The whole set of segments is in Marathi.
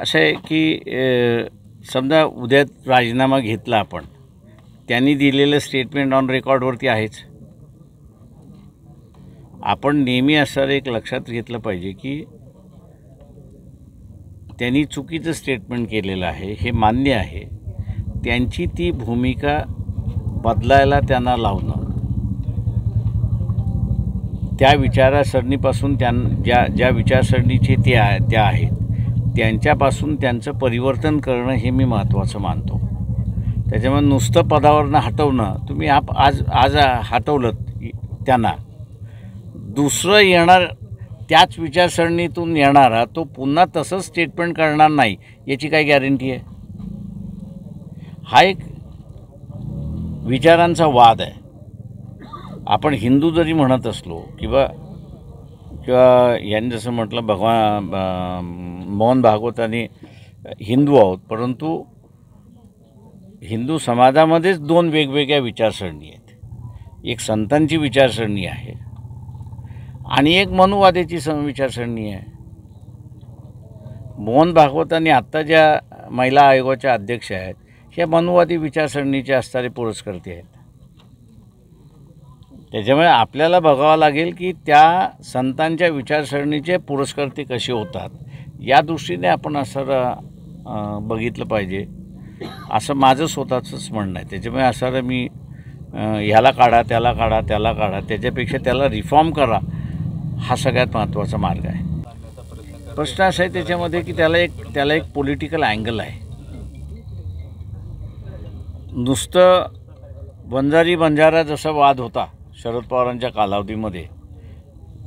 असं आहे की समजा उद्या राजीनामा घेतला आपण, त्यांनी दिलेलं स्टेटमेंट ऑन रेकॉर्डवरती आहेच. आपण नेहमी असं एक लक्षात घेतलं पाहिजे की त्यांनी चुकीचं स्टेटमेंट केलेलं आहे हे मान्य आहे. त्यांची ती भूमिका बदलायला त्यांना लावणं, त्या विचारसरणीपासून ज्या विचारसरणीचे त्या आहेत त्यांच्यापासून त्यांचं परिवर्तन करणं हे मी महत्त्वाचं मानतो. त्याच्यामुळे नुसतं पदावरनं हटवणं, तुम्ही आज हटवलं त्यांना, दुसरं येणार त्याच विचारसरणीतून येणारा तो पुन्हा तसंच स्टेटमेंट करणार नाही याची काय गॅरंटी आहे? हा एक विचारांचा वाद आहे. आपण हिंदू जरी म्हणत असलो किंवा यांनी जसं म्हटलं मोहन भागवतांनी हिंदू आहोत, परंतु हिंदू समाजामध्येच दोन वेगवेगळ्या विचारसरणी आहेत. एक संतांची विचारसरणी आहे आणि एक मनुवादाची विचारसरणी आहे. मोहन भागवतांनी आत्ता ज्या महिला आयोगाच्या अध्यक्ष आहेत ह्या मनुवादी विचारसरणीचे असणारे पुरस्कर्ते आहेत. त्याच्यामुळे आपल्याला बघावं लागेल की त्या संतांच्या विचारसरणीचे पुरस्कर्ते कसे होतात या दृष्टीने आपण असं बघितलं पाहिजे, असं माझं स्वतःचंच म्हणणं आहे. त्याच्यामुळे असं मी ह्याला काढा त्याला काढा त्याला काढा, त्याच्यापेक्षा त्याला रिफॉर्म करा हा सगळ्यात महत्त्वाचा मार्ग आहे. प्रश्न असा आहे त्याच्यामध्ये की त्याला एक पॉलिटिकल अँगल आहे. नुसतं वंजारी बंजारा जसा वाद होता शरद पवारांच्या कालावधीमध्ये,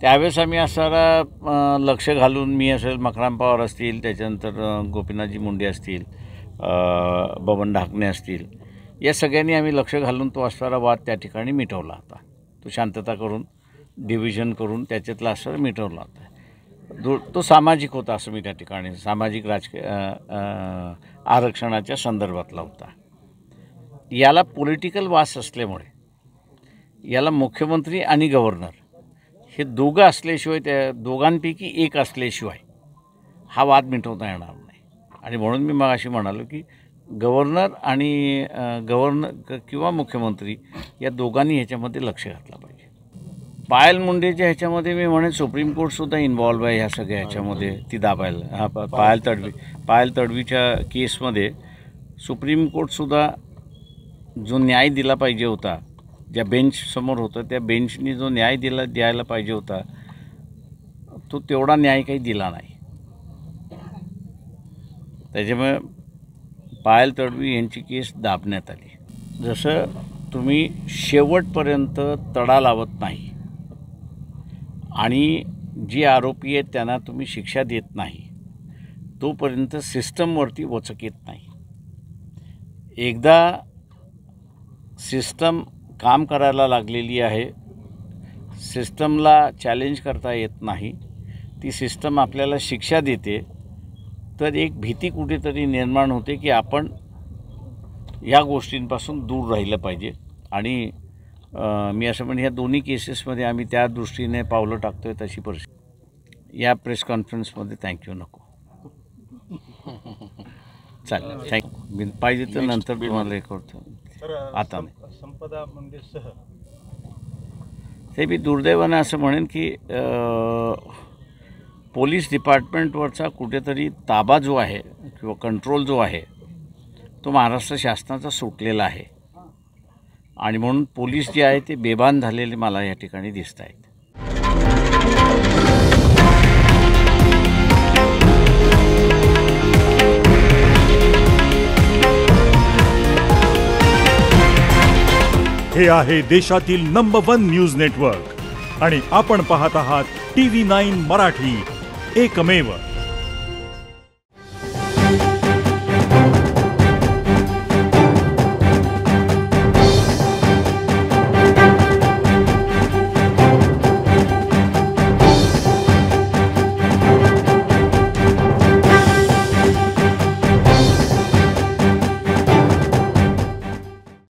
त्यावेळेस आम्ही असारा लक्ष घालून, मी असेल, मकराम पवार असतील, त्याच्यानंतर गोपीनाथजी मुंडे असतील, बबन ढाकणे असतील, या सगळ्यांनी आम्ही लक्ष घालून तो असणारा वाद त्या ठिकाणी मिटवला होता. तो शांतता करून, डिव्हिजन करून त्याच्यातला असणारा मिटवला होता. तो सामाजिक होता असं मी त्या ठिकाणी सामाजिक राजकीय आरक्षणाच्या संदर्भातला होता. याला पॉलिटिकल वास असल्यामुळे याला मुख्यमंत्री आणि गव्हर्नर हे दोघं असल्याशिवाय, त्या दोघांपैकी एक असल्याशिवाय हा वाद मिटवता येणार नाही. आणि म्हणून मी मगाशी म्हणालो की गव्हर्नर किंवा मुख्यमंत्री या दोघांनी ह्याच्यामध्ये लक्ष घातलं पाहिजे. पायल मुंडेच्या ह्याच्यामध्ये मी म्हणेन सुप्रीम कोर्टसुद्धा इन्व्हॉल्व आहे ह्या सगळ्या ह्याच्यामध्ये. ती दाबायला पायल तडवीच्या केसमध्ये सुप्रीम कोर्टसुद्धा जो न्याय दिला पाहिजे होता, ज्या बेंचसमोर होतं त्या बेंचनी जो न्याय द्यायला पाहिजे होता तो तेवढा न्याय काही दिला नाही. त्याच्यामुळे पायल तडवी यांची केस दाबण्यात आली. जसं तुम्ही शेवटपर्यंत तडा लावत नाही आणि जे आरोपी आहेत त्यांना तुम्ही शिक्षा देत नाही तोपर्यंत सिस्टमवरती वचक येत नाही. एकदा सिस्टम काम करायला लागलेली आहे, सिस्टमला चॅलेंज करता येत नाही, ती सिस्टम आपल्याला शिक्षा देते, तर एक भीती कुठेतरी निर्माण होते की आपण या गोष्टींपासून दूर राहिलं पाहिजे. आणि मी असं म्हणेन ह्या दोन्ही केसेसमध्ये आम्ही त्या दृष्टीने पावलं टाकतो आहे तशी परिस्थिती. या प्रेस कॉन्फरन्समध्ये थँक्यू नको, चालेल, थँक्यू. पाहिजे तर नंतर तुम्हाला हे करतो, आता नाही. संपदा मंदिरसह ते मी दुर्दैवानं असं म्हणेन की पोलीस डिपार्टमेंटवरचा कुठेतरी ताबा जो आहे किंवा कंट्रोल जो आहे तो महाराष्ट्र शासनाचा सुटलेला आहे. आणि म्हणून पोलीस जे आहे ते बेभान झालेले मला या ठिकाणी दिसत आहेत. हे आहे देशातील नंबर 1 न्यूज नेटवर्क आणि आपण पाहत आहात TV9 मराठी, एकमेव.